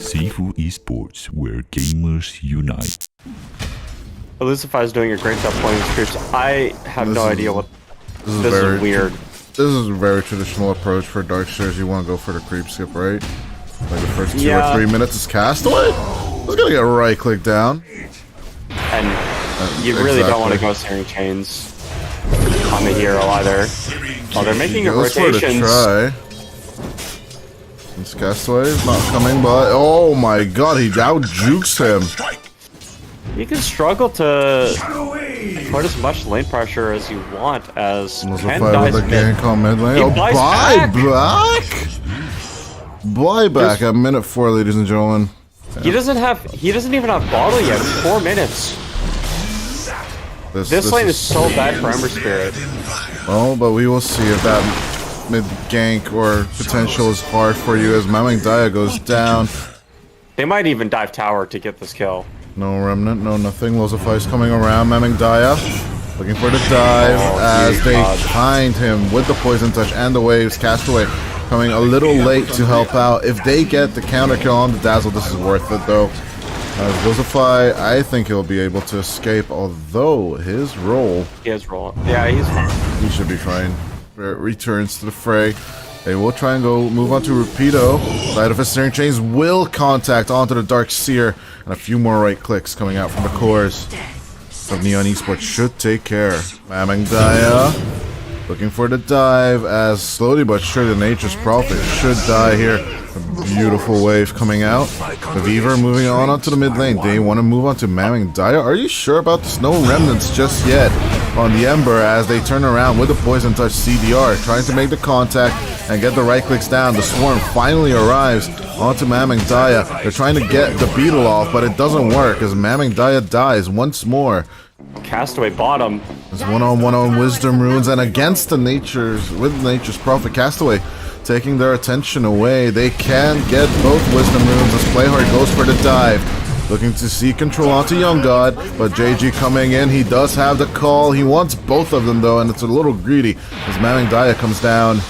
Sifu Esports, where gamers unite. Elusify is doing a great job playing these creeps. I have no idea what... This is weird. This is a very traditional approach for Darkseers. You want to go for the creep skip, right? Like the first 2 or 3 minutes is Castaway. It's gonna get right click down. And you really don't want to go Searing Chains on the hero either. Oh, they're making a rotations. Try. This Castaway is not coming, but oh my god, he out jukes him. You can struggle to put as much lane pressure as you want as Ken dies with the gank on mid lane. Oh, buyback at minute 4, ladies and gentlemen. He doesn't even have bottle yet. 4 minutes. This lane is so bad for Ember Spirit. Oh, but we will see if that mid gank or potential is hard for you as Mamang Daya goes down. They might even dive tower to get this kill. No remnant, no nothing. Losify is coming around. Mamang Daya looking for the dive as they find him with the poison touch and the waves. Castaway coming a little late to help out. If they get the counter kill on the Dazzle, this is worth it though. As Losify, I think he'll be able to escape, although his roll... He has roll. Yeah, he's fine. He should be fine. Returns to the fray. They will try and go move on to Rapido. Side of his Searing Chains will contact onto the Darkseer. And a few more right clicks coming out from the cores of Neon Esports should take care. Mamang Daya looking for the dive as slowly but surely the Nature's Prophet should die here. A beautiful wave coming out. The Weaver moving on onto the mid lane. They want to move on to Mamang Daya. Are you sure about this? No remnants just yet on the Ember as they turn around with the Poison Touch CDR, trying to make the contact and get the right clicks down. The Swarm finally arrives onto Mamang Daya. They're trying to get the beetle off, but it doesn't work as Mamang Daya dies once more. Castaway bottom. There's one-on-one on Wisdom Runes and against the Nature's Prophet. Castaway taking their attention away. They can get both Wisdom Runes as Playhard goes for the dive. Looking to see control onto Young God, but JG coming in. He does have the call. He wants both of them though, and it's a little greedy as Mamang Daya comes down.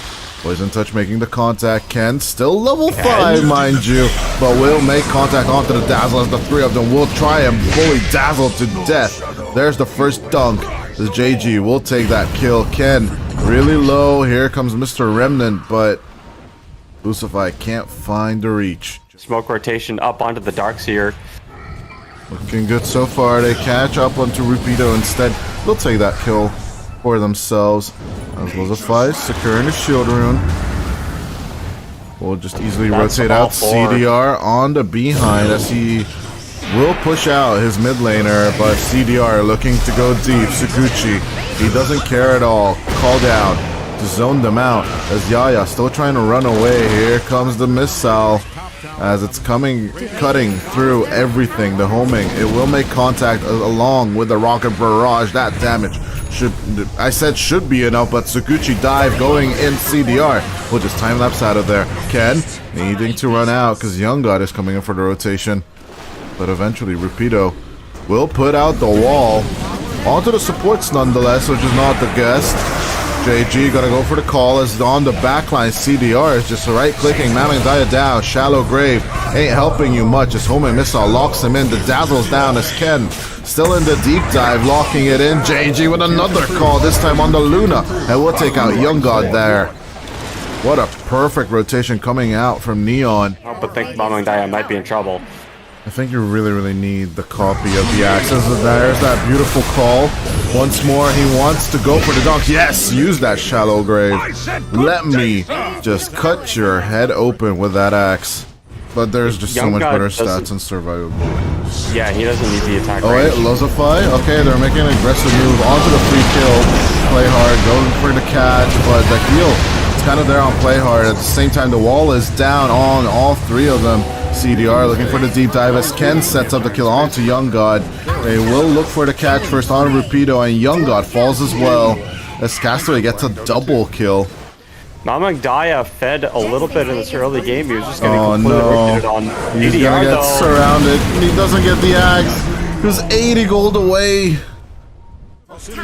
Poison Touch making the contact. Ken still level 5, mind you, but will make contact onto the Dazzle as the 3 of them will try and bully Dazzle to death. There's the first dunk. As JG will take that kill. Ken really low. Here comes Mr. Remnant, but Lucify can't find the reach. Smoke rotation up onto the Darkseer. Looking good so far. They catch up onto Rupido instead. They'll take that kill for themselves. As Losify securing a shield rune. We'll just easily rotate out CDR on the behind as he will push out his mid laner, but CDR looking to go deep. Sakuchi, he doesn't care at all. Call down to zone them out as Yaya still trying to run away. Here comes the missile as it's coming, cutting through everything. The homing, it will make contact along with the rocket barrage. That damage should be enough, but Sakuchi dive going in CDR. We'll just time lapse out of there. Ken needing to run out because Young God is coming in for the rotation, but eventually Rapido will put out the wall onto the supports nonetheless, which is not the guest. JG gotta go for the call as on the backline. CDR is just right clicking. Mamang Daya down. Shallow grave ain't helping you much as homing missile locks him in. The Dazzle's down as Ken still in the deep dive, locking it in. JG with another call, this time on the Luna, and we'll take out Young God there. What a perfect rotation coming out from Neon. But think Mamang Daya might be in trouble. I think you really need the copy of the access. There's that beautiful call. Once more, he wants to go for the dunk. Yes, use that shallow grave. Let me just cut your head open with that axe. But there's just so much better stats and survivability. Yeah, he doesn't need the attack range. Oh wait, Losify? Okay, they're making an aggressive move onto the free kill. Play hard, going for the catch, but the heal is kind of there on play hard. At the same time, the wall is down on all 3 of them. CDR looking for the deep dive as Ken sets up the kill onto Young God. They will look for the catch first on Rapido, and Young God falls as well as Castaway gets a double kill. Mamang Daya fed a little bit in this early game. He was just going to completely rip it on He's going to get surrounded. He doesn't get the axe. He was 80 gold away.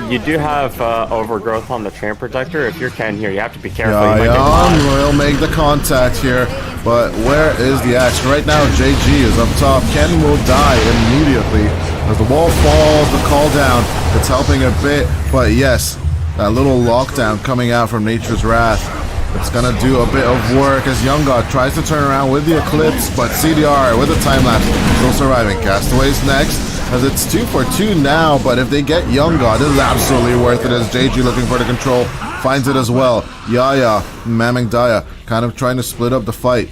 You do have overgrowth on the Tramp Protector. If you're Ken here, you have to be careful. Yeah, will make the contact here. But where is the action? Right now, JG is up top. Ken will die immediately as the wall falls, the call down. It's helping a bit, but yes, that little lockdown coming out from Nature's Wrath. It's gonna do a bit of work as Young God tries to turn around with the Eclipse, but CDR with the time lapse still surviving. Castaways next, as it's 2 for 2 now, but if they get Young God, this is absolutely worth it as JG looking for the control, finds it as well. Yaya, Mamang Daya, kind of trying to split up the fight,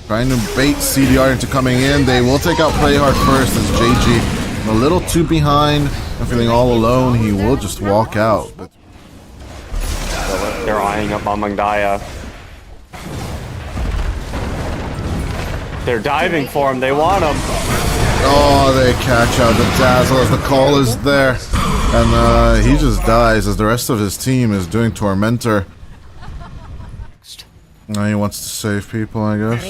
trying to bait CDR into coming in. They will take out Playhard first as JG, a little too behind and feeling all alone, he will just walk out. But they're eyeing up on Mangdaya. They're diving for him. They want him. oh, they catch out the Dazzle as the call is there. And he just dies as the rest of his team is doing Tormentor. Now he wants to save people, I guess.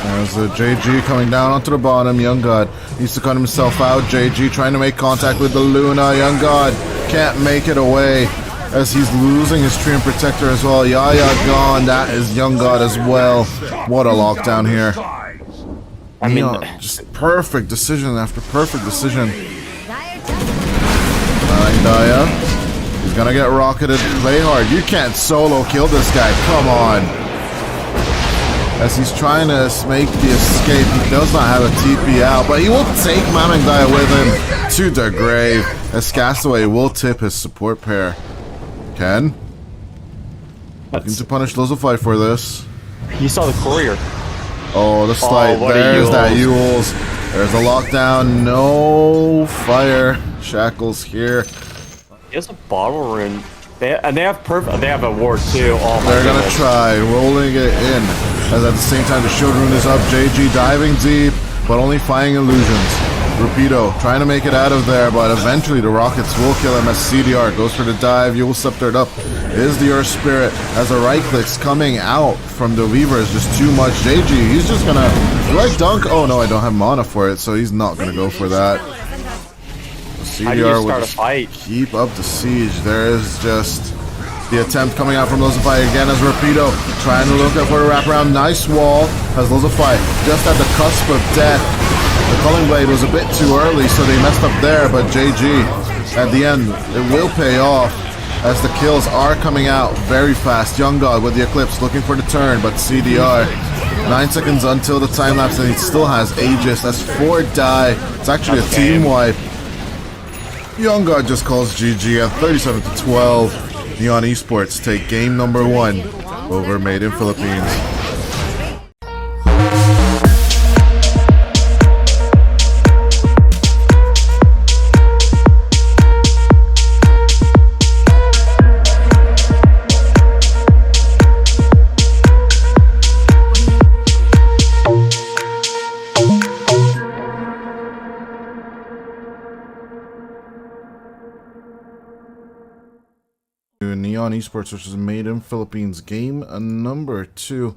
As the JG coming down onto the bottom. Young God needs to cut himself out. JG trying to make contact with the Luna. Young God can't make it away as he's losing his Treant Protector as well. Yaya gone. That is Young God as well. What a lockdown here. I mean, just perfect decision after perfect decision. Daya, he's gonna get rocketed. Play hard. You can't solo kill this guy. Come on. As he's trying to make the escape, he does not have a TP out, but he will take Mamang Daya with him to the grave. As Castaway will tip his support pair. Ken, looking to punish Lozify for this. He saw the courier. Oh, the slide. There's that Yules. There's a lockdown. No fire. Shackles here. He has a bottle rune. They have a ward too. Oh my They're gonna goodness. try rolling it in. As at the same time the shield rune is up. JG diving deep, but only firing illusions. Rapido trying to make it out of there, but eventually the rockets will kill him as CDR goes for the dive. Yule sceptered up. Is the Earth Spirit as the right clicks coming out from the Weaver is just too much. JG, he's just gonna right dunk. Oh no, I don't have mana for it, so he's not gonna go for that. How do you CDR start would a fight? keep up the siege. There is just the attempt coming out from Lozify again as Rapido trying to look up for a wraparound. Nice wall as Lozify just at the cusp of death. The Culling Blade was a bit too early, so they messed up there, but JG, at the end, it will pay off as the kills are coming out very fast. Young God with the Eclipse looking for the turn, but CDR, 9 seconds until the time lapse, and he still has Aegis. That's 4 die. It's actually a team wipe. Young God just calls GG at 37-12. Neon Esports take game number 1 over Made in Philippines. Neon Esports, which is Made in Philippines, game number 2.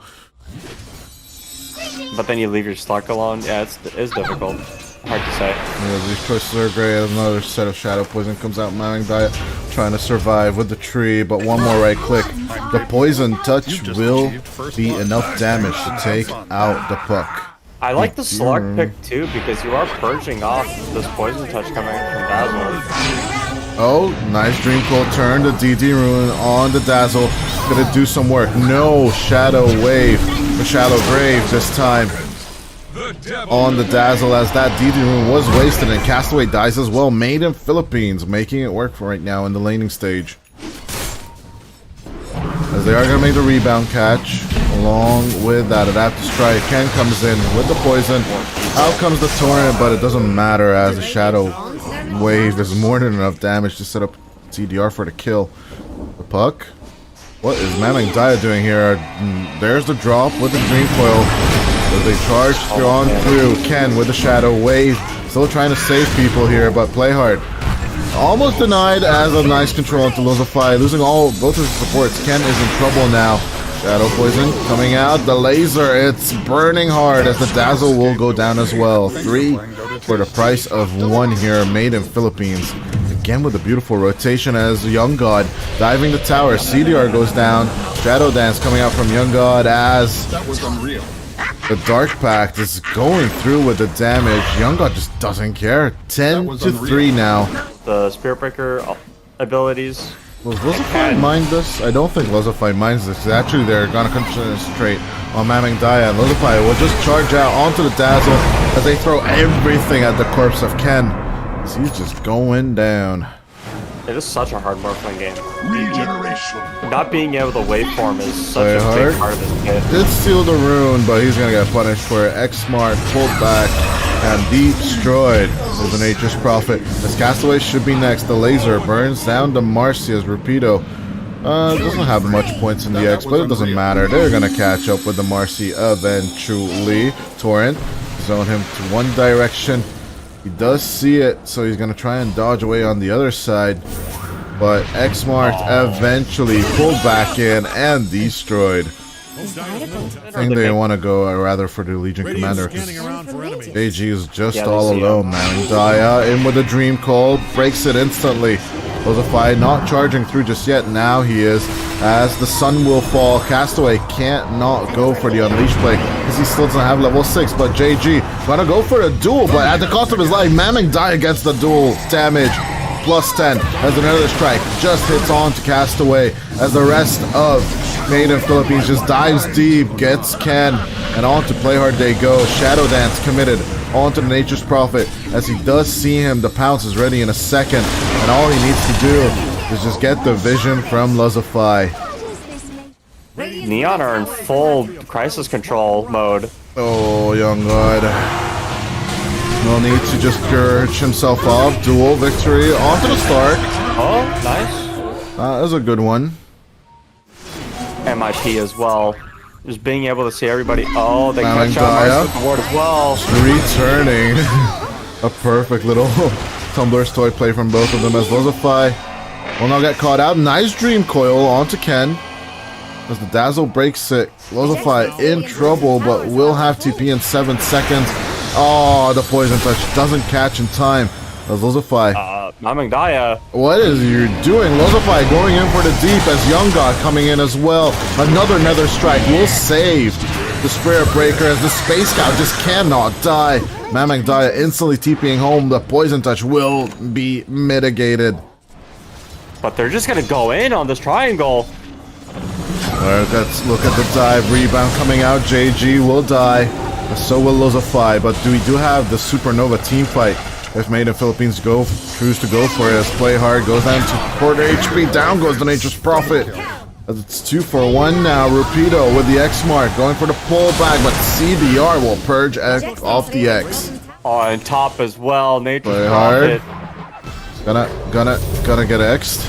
But then you leave your Slark alone. Yeah, it's difficult. Hard to say. Yeah, these choices are great. Another set of Shadow Poison comes out. Mamang Daya trying to survive with the tree, but one more right click. The Poison Touch will be enough damage to take out the puck. I like the Slark pick too because you are purging off this Poison Touch coming from Dazzle. Oh, nice Dream Cold turn. The DD Rune on the Dazzle. Gonna do some work. No Shadow Wave. The Shadow Grave this time on the Dazzle as that DD Rune was wasted and Castaway dies as well. Made in Philippines, making it work for right now in the laning stage. As they are gonna make the rebound catch. Along with that Adaptive Strike, Ken comes in with the poison. Out comes the Torrent, but it doesn't matter as the Shadow Wave is more than enough damage to set up CDR for the kill. The puck? What is Mamang Daya doing here? There's the drop with the Dream Coil. As they charge on through. Ken with the Shadow Wave. Still trying to save people here, but play hard. Almost denied as a nice control into Lozify. Losing both his supports. Ken is in trouble now. Shadow Poison coming out. The laser, it's burning hard as the Dazzle will go down as well. 3 for the price of 1 here. Made in Philippines. again with a beautiful rotation as Young God diving the tower. CDR goes down. Shadow Dance coming out from Young God as the Dark Pact is going through with the damage. Young God just doesn't care. 10-3 now. The Spirit Breaker abilities. Will Lozify mind this? I don't think Lozify minds this. Actually, they're gonna concentrate on Mamang Daya, and Lozify will just charge out onto the Dazzle as they throw everything at the corpse of Ken. So he's just going down. It is such a hard Morphling game. Not being able to waveform is such a big part of this kit. Did steal the rune, but he's gonna get punished for it. X-Smart pulled back and destroyed with the Nature's Prophet. As Castaway should be next. The laser burns down to Marcy as Rapido doesn't have much points in the X, but it doesn't matter. They're gonna catch up with the Marcy eventually. Torrent zone him to one direction. He does see it, so he's gonna try and dodge away on the other side. But X-Mart eventually pulled back in and destroyed. I think they want to go rather for the Legion Commander because AG is just all alone, man. Daya in with a Dream Call, breaks it instantly. Lozify not charging through just yet. Now he is, as the sun will fall. Castaway can't not go for the Unleash play because he still doesn't have level 6. But JG gonna go for the duel, but at the cost of his life. Mamang Daya gets the duel damage. +10 as another strike just hits on to Castaway as the rest of Made in Philippines just dives deep, gets Ken, and on to Play Hard they go. Shadow Dance committed onto the Nature's Prophet as he does see him. The pounce is ready in a second, and all he needs to do is just get the vision from Lozify. Neon are in full crisis control mode. Oh, Young God. No need to just purge himself off. Dual victory onto the Stark. Oh, nice. That was a good one. MIP as well. Just being able to see everybody. Oh, they Mamang catch out Daya. the board as well. Returning. A perfect little Tumblr's toy play from both of them as Lozify will now get caught out. Nice Dream Coil onto Ken. As the Dazzle breaks it. Lozify in trouble, but will have TP in 7 seconds. Oh, the Poison Touch doesn't catch in time. As Lozify. Mamang Daya. What is you doing? Lozify going in for the deep as Young God coming in as well. Another Nether Strike will save the Spirit Breaker as the Space Scout just cannot die. Mamang Daya instantly TPing home. The Poison Touch will be mitigated. But they're just gonna go in on this triangle. Alright, let's look at the dive. Rebound coming out. JG will die. So will Lozify, but we do have the Supernova team fight. If Made in Philippines choose to go for it, as Play Hard goes down to quarter HP, down goes the Nature's Prophet. As it's 2 for 1 now. Rapido with the X mark, going for the pullback, but CDR will purge off the X. On top as well, Nature's Play Prophet. Hard. Gonna get X'd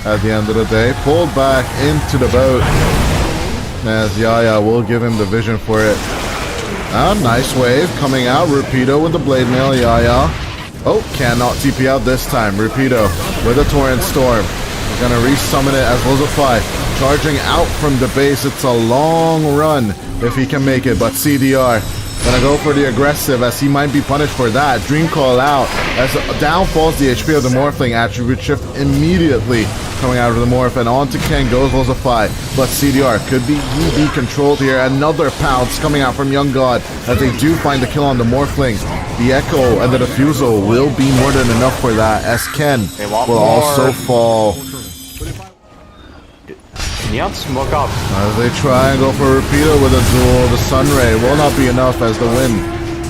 at the end of the day. Pulled back into the boat. As Yaya will give him the vision for it. Nice wave coming out. Rapido with the Blade Mail. Yaya. Oh, cannot TP out this time. Rapido with a Torrent Storm. We're gonna resummon it as Lozify charging out from the base. It's a long run if he can make it, but CDR gonna go for the aggressive as he might be punished for that. Dream Call out as down falls the HP of the Morphling. Attribute shift immediately coming out of the Morph, and on to Ken goes Lozify, but CDR could be controlled here. Another pounce coming out from Young God as they do find the kill on the Morphling. The Echo and the Diffusal will be more than enough for that as Ken will also fall. Neon smoke up. As they try and go for Rapido with a duel, the Sunray will not be enough as the win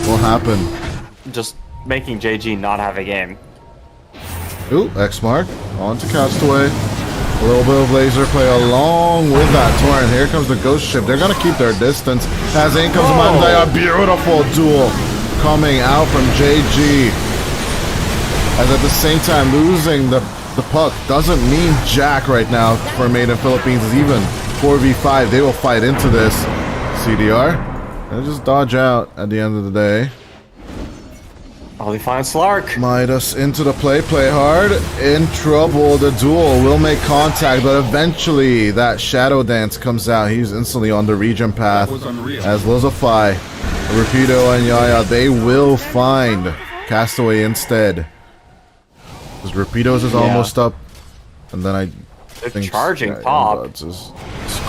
will happen. Just making JG not have a game. Ooh, X mark on to Castaway. A little bit of laser play along with that Torrent. Here comes the Ghost Ship. They're gonna keep their distance. As in comes Monday, a beautiful duel coming out from JG. As at the same time losing the puck doesn't mean jack right now for Made in Philippines. Is even 4v5. They will fight into this. CDR. They'll just dodge out at the end of the day. Only find Slark. Midas into the play hard. In trouble. The duel will make contact, but eventually that Shadow Dance comes out. He's instantly on the region path. As Lozify, Rapido, and Yaya, they will find Castaway instead. Because Rapidos is almost up. And then I think charging top. It's as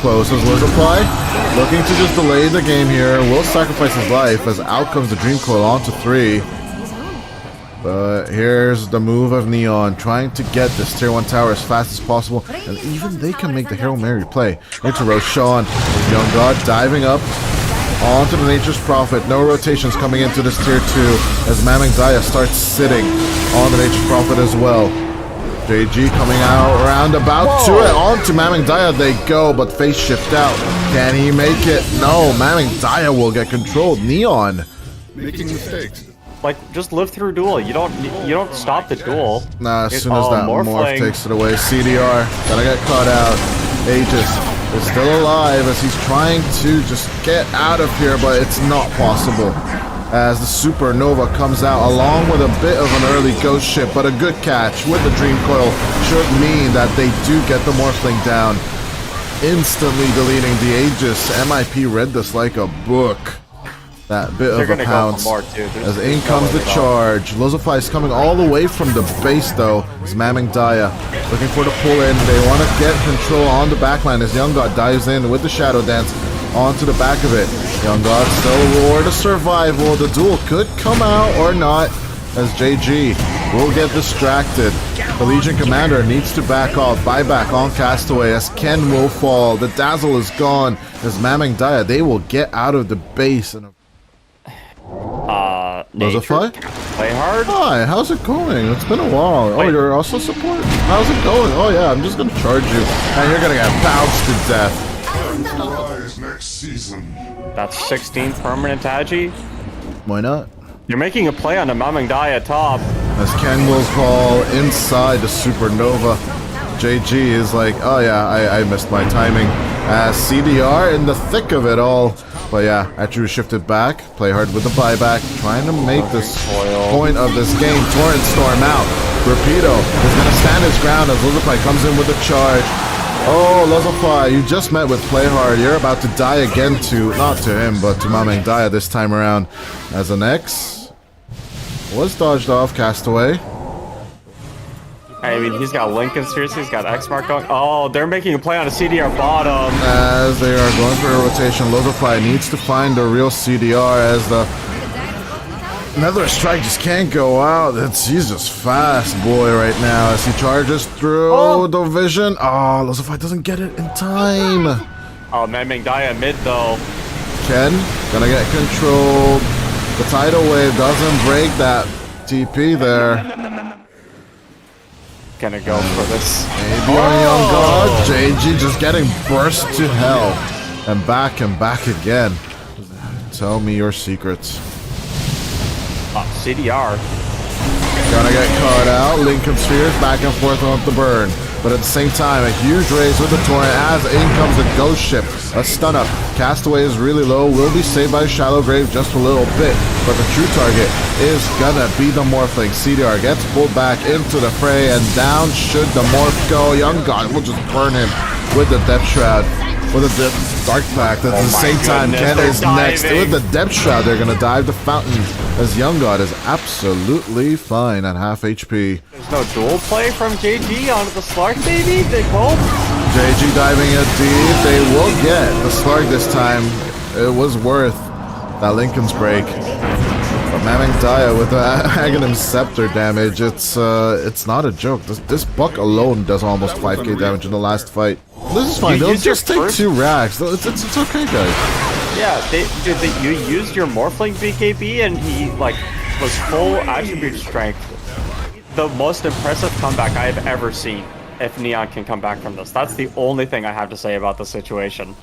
close as Lizaply. Looking to just delay the game here. Will sacrifice his life as out comes the Dream Coil onto 3. But here's the move of Neon, trying to get this tier 1 tower as fast as possible. And even they can make the Hail Mary play. Into Roshan. Young God diving up onto the Nature's Prophet. No rotations coming into this tier 2 as Mamang Daya starts sitting on the Nature's Prophet as well. JG coming out roundabout to it. Onto Mamang Daya they go, but face shift out. Can he make it? No, Mamang Daya will get controlled. Neon making mistakes. Like, just live through duel. You don't stop the duel. Nah, as soon as that morph takes it away. CDR gonna get caught out. Aegis is still alive as he's trying to just get out of here, but it's not possible. As the Supernova comes out along with a bit of an early ghost ship, but a good catch with the Dream Coil should mean that they do get the Morphling down. Instantly deleting the Aegis. MIP read this like a book. That bit of a pounce. As in comes the charge. Lozify is coming all the way from the base though. It's Mamang Daya looking for the pull in. They want to get control on the backline as Young God dives in with the Shadow Dance onto the back of it. Young God still reward a survival. The duel could come out or not as JG will get distracted. The Legion Commander needs to back off. Buyback on Castaway as Ken will fall. The Dazzle is gone as Mamang Daya. They will get out of the base. And Lozify? Play hard? Hi, how's it going? It's been a while. Oh, you're also support? How's it going? Oh yeah, I'm just gonna charge you. And you're gonna get bounced to death. Next season. That's 16 permanent Agi? Why not? You're making a play on the Mamang Daya top. As Ken will fall inside the Supernova. JG is like, oh yeah, I missed my timing. As CDR in the thick of it all. But yeah, Atru shifted back, play hard with the buyback, trying to make this point of this game. Torrent Storm out. Rapido is going to stand his ground as Lozify comes in with a charge. Oh, Lozify, you just met with play hard. You're about to die again to, not to him, but to Mamang Daya this time around. As an X was dodged off, Castaway. I mean, he's got Lincoln, seriously, he's got X-Mark going. Oh, they're making a play on a CDR bottom. As they are going for a rotation, Lozify needs to find a real CDR as the Nether Strike just can't go out. He's just fast boy right now as he charges through the vision. Oh, Lozify doesn't get it in time. Oh, Mamang Daya mid though. Ken gonna get controlled. The tidal wave doesn't break that TP there. Gonna go for this. Maybe on Young God. JG just getting burst to hell. And back again. Tell me your secrets. CDR. Gonna get caught out. Lincoln Spheres back and forth on the burn. But at the same time, a huge raise with the Torrent as in comes the Ghost Ship. A stun up. Castaway is really low. Will be saved by Shallow Grave just a little bit. But the true target is gonna be the Morphling. CDR gets pulled back into the fray and down should the Morph go. Young God will just burn him with the Depth Shroud. With a Dark Pact. At the same time, Ken is next. With the Depth Shroud, they're gonna dive the Fountain. As Young God is absolutely fine at half HP. There's no dual play from JG onto the Slark, baby. They both. JG diving it deep. They will get the Slark this time. It was worth that Lincoln's break. But Mamang Daya with the Aghanim Scepter damage, it's not a joke. This buck alone does almost 5k damage in the last fight. This is fine. They'll just take 2 racks. It's okay, guys. Yeah, you used your Morphling BKB and he like was full attribute strength. The most impressive comeback I have ever seen. If Neon can come back from this, that's the only thing I have to say about the situation.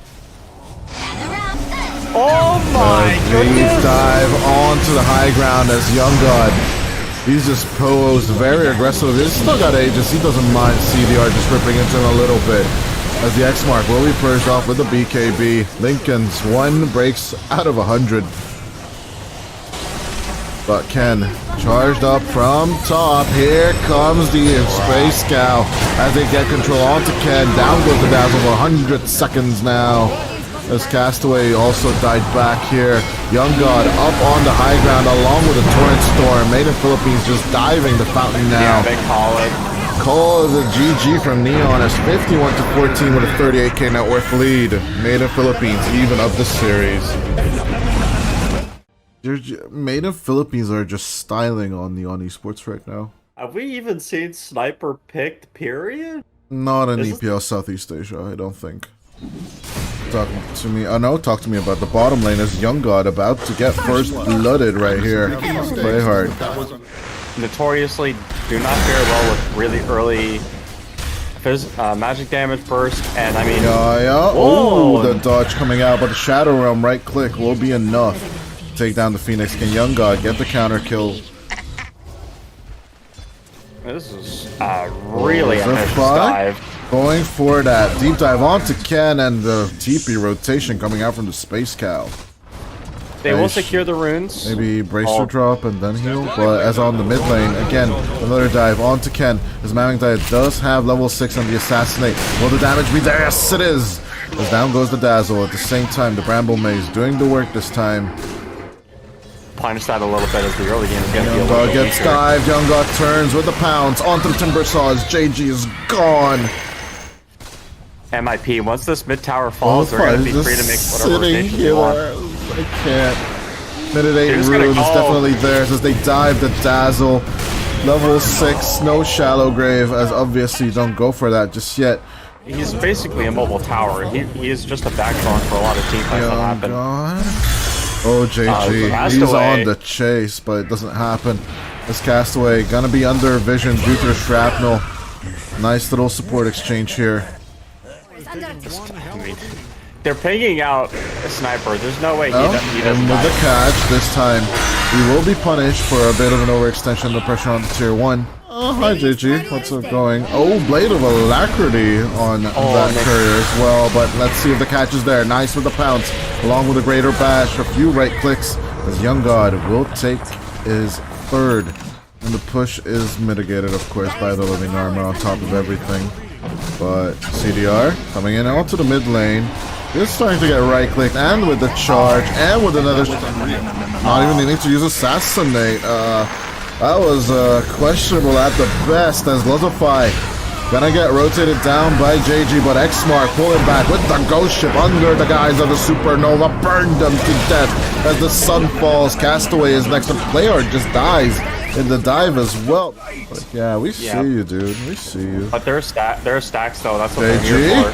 Oh my goodness! Dive onto the high ground as Young God. He's just posed very aggressive. He's still got Aegis. He doesn't mind CDR just ripping into him a little bit. As the X-Mark will be purged off with the BKB. Lincoln's 1 breaks out of 100. But Ken charged up from top. Here comes the Space Scow as they get control onto Ken. Down goes the Dazzle for 100 seconds now. as Castaway also died back here. Young God up on the high ground along with the Torrent Storm. Made in Philippines just diving the fountain now. Yeah, they call it. Call the GG from Neon as 51-14 with a 38k net worth lead. Made in Philippines even up the series. Made in Philippines are just styling on Neon Esports right now. Have we even seen Sniper picked, period? Not in EPL Southeast Asia, I don't think. Talk to me. Oh no, talk to me about the bottom lane as Young God about to get first blooded right here. Play hard. Notoriously do not fare well with really early magic damage burst, and I mean... Yeah. Oh, the dodge coming out, but the Shadow Realm right click will be enough to take down the Phoenix. Can Young God get the counter kill? This is really ambitious dive. Going for that deep dive onto Ken and the TP rotation coming out from the Space Cow. They will secure the runes. Maybe bracer drop and then heal. But as on the mid lane, again, another dive onto Ken. As Mamangdaya does have level 6 on the Assassinate. Will the damage be there? Yes, it is! As down goes the Dazzle. At the same time, the Bramble Maze doing the work this time. Punish that a little bit as the early game is going to be a Young little God bit gets weaker. dived. Young God turns with the pounce onto the Timber Saw as JG is gone. MIP, once this mid tower falls, they're going to be free to make whatever rotations they want. I can't. Mitigate runes definitely theirs as they dive the Dazzle. Level 6, no Shallow Grave, as obviously you don't go for that just yet. He's basically a mobile tower. He is just a backbone for a lot of team fights that happen. Oh, JG, he's on the chase, but it doesn't happen. This Castaway gonna be under vision due to the shrapnel. Nice little support exchange here. I mean, they're pinging out a Sniper. There's no way he doesn't and with die. the catch this time, he will be punished for a bit of an overextension of the pressure on the tier 1. Oh, hi JG, what's it going? Oh, Blade of Alacrity on that courier as well, but let's see if the catch is there. Nice with the pounce, along with a greater bash, a few right clicks, as Young God will take his third. And the push is mitigated, of course, by the living armor on top of everything. But CDR coming in out to the mid lane. He's starting to get right clicked, and with the charge, and with another... Not even needing to use Assassinate. That was questionable at the best, as Lozify gonna get rotated down by JG, but Xmark pulling back with the ghost ship under the guise of the supernova, burned them to death as the sun falls. Castaway is next to Playard, just dies in the dive as well. But yeah, we see you, dude. We see you. But they're stacks though. That's what they're here for.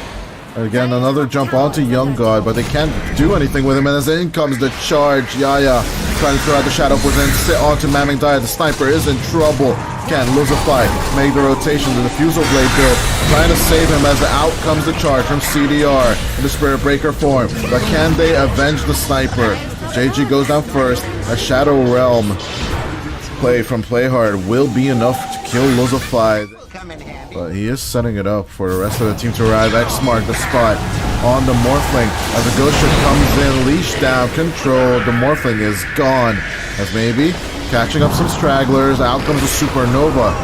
Again, another jump onto Young God, but they can't do anything with him. And as in comes the charge, Yaya trying to throw out the Shadow Present, sit onto Mamangdaya. The Sniper is in trouble. Can Luzify make the rotation, the Diffusal Blade build, trying to save him as out comes the charge from CDR in the Spirit Breaker form. But can they avenge the Sniper? JG goes down first. A Shadow Realm play from Playhard will be enough to kill Luzify. But he is setting it up for the rest of the team to arrive. Xmark the spot on the Morphling as the Ghost Ship comes in, leash down, control. The Morphling is gone as maybe catching up some stragglers. Out comes the Supernova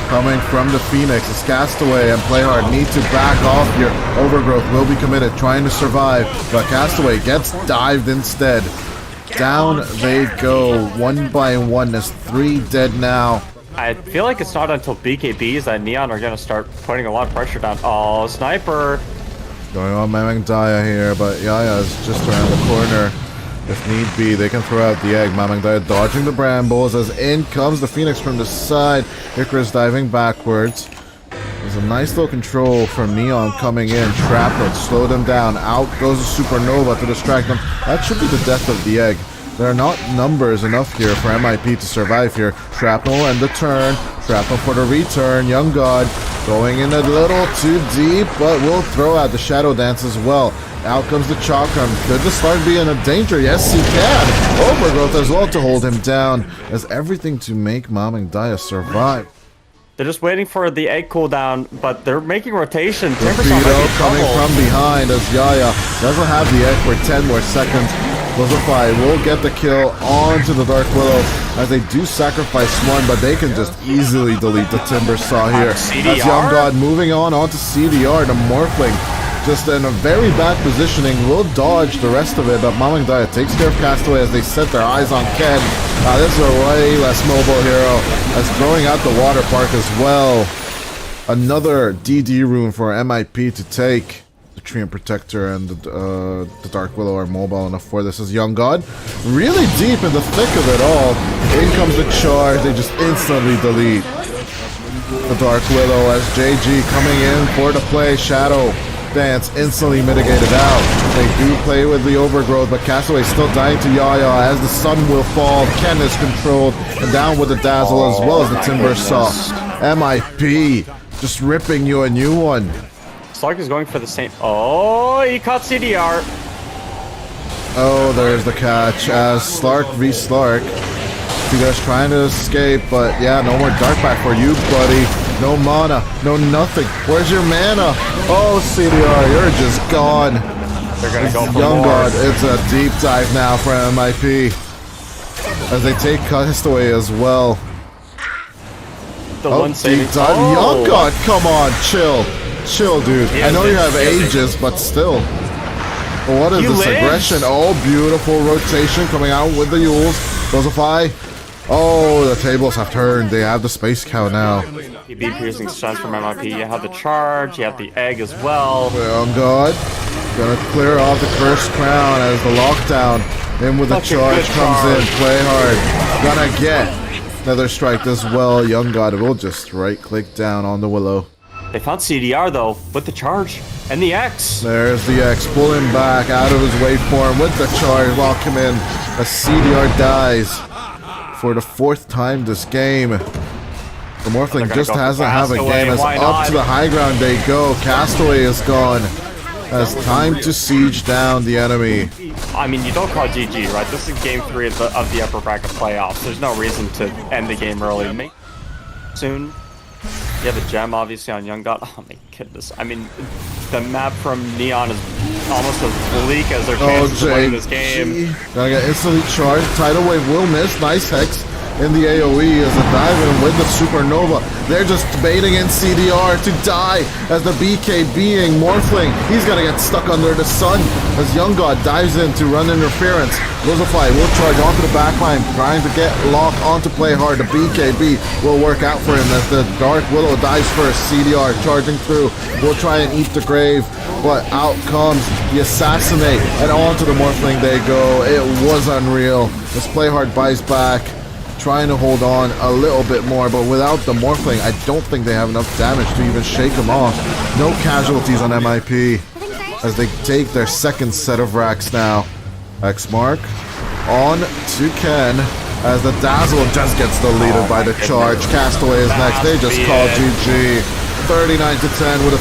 coming from the Phoenix. It's Castaway and Playhard need to back off here. Overgrowth will be committed, trying to survive, but Castaway gets dived instead. Down they go, one by one. There's 3 dead now. I feel like it's not until BKBs that Neon are going to start putting a lot of pressure down. Oh, Sniper! Going on Mamangdaya here, but Yaya is just around the corner. If need be, they can throw out the egg. Mamangdaya dodging the brambles as in comes the Phoenix from the side. Icarus diving backwards. There's a nice little control from Neon coming in. Shrapnel, slow them down. Out goes the Supernova to distract them. That should be the death of the egg. There are not numbers enough here for MIP to survive here. Shrapnel and the turn. Shrapnel for the return. Young God going in a little too deep, but will throw out the Shadow Dance as well. Out comes the Chakram. Could the start be in a danger? Yes, he can. Overgrowth as well to hold him down. As everything to make Mamangdaya survive. They're just waiting for the egg cooldown, but they're making rotation. Torpedo coming from behind as Yaya doesn't have the egg for 10 more seconds. Lozify will get the kill onto the Dark Willow as they do sacrifice one, but they can just easily delete the Timber Saw here. That's Young God moving on onto CDR. The Morphling just in a very bad positioning, will dodge the rest of it, but Mamang Daya takes care of Castaway as they set their eyes on Ken. This is a way less mobile hero, as throwing out the water park as well. Another DD rune for MIP to take. The Treant Protector and the Dark Willow are mobile enough for this as Young God. Really deep in the thick of it all. In comes the charge, they just instantly delete the Dark Willow as JG coming in for the play. Shadow Dance instantly mitigated out. They do play with the overgrowth, but Castaway still dying to Yaya as the sun will fall. Ken is controlled and down with the Dazzle as well as the Timber Saw. MIP just ripping you a new one. Slark is going for the same. Oh, he caught CDR. Oh, there's the catch as Slark v Slark. You guys trying to escape, but yeah, no more dark back for you, buddy. No mana, no nothing. Where's your mana? Oh, CDR, you're just gone. They're gonna go for Young more. God, it's a deep dive now for MIP as they take Castaway as well. The one saving. Deep dive. Young God, come on, chill, dude. I know you have ages, but still. What is He this lives. aggression? Oh, beautiful rotation coming out with the Yules. Dozify. Oh, the tables have turned. They have the space cow now. PB piercing strength from MIP. You have the charge. You have the egg as well. Young God gonna clear off the cursed crown as the lockdown in with the Such a charge good comes charge. in. Play hard. Gonna get another strike as well. Young God will just right click down on the Willow. They found CDR though with the charge and the X. There's the X pulling back out of his waveform with the charge. Lock him in. A CDR dies for the 4th time this game. The Morphling gonna just go for hasn't have a Castaway, game as why up not? to the high ground they go. Castaway is gone. As time to siege down the enemy. I mean, you don't call GG, right? This is game 3 of the upper bracket playoffs. There's no reason to end the game early. Soon. You have a gem, obviously, on Young God. Oh my goodness. I mean, the map from Neon is almost as bleak as their chances of winning this game. Gonna get instantly charged. Tidal Wave will miss. Nice Hex in the AoE as a dive in with the Supernova. They're just baiting in CDR to die as the BK being Morphling. He's gonna get stuck under the sun as Young God dives in to run interference. Rosify will charge onto the backline, trying to get locked onto play hard. The BKB will work out for him as the Dark Willow dives first. CDR charging through, will try and eat the grave, but out comes the Assassinate, and onto the Morphling they go. It was unreal. This play hard buys back, trying to hold on a little bit more, but without the Morphling, I don't think they have enough damage to even shake them off. No casualties on MIP as they take their 2nd set of racks now. X mark on to Ken as the Dazzle just gets deleted by the charge. Castaway is next. They just call GG. 39-10 with a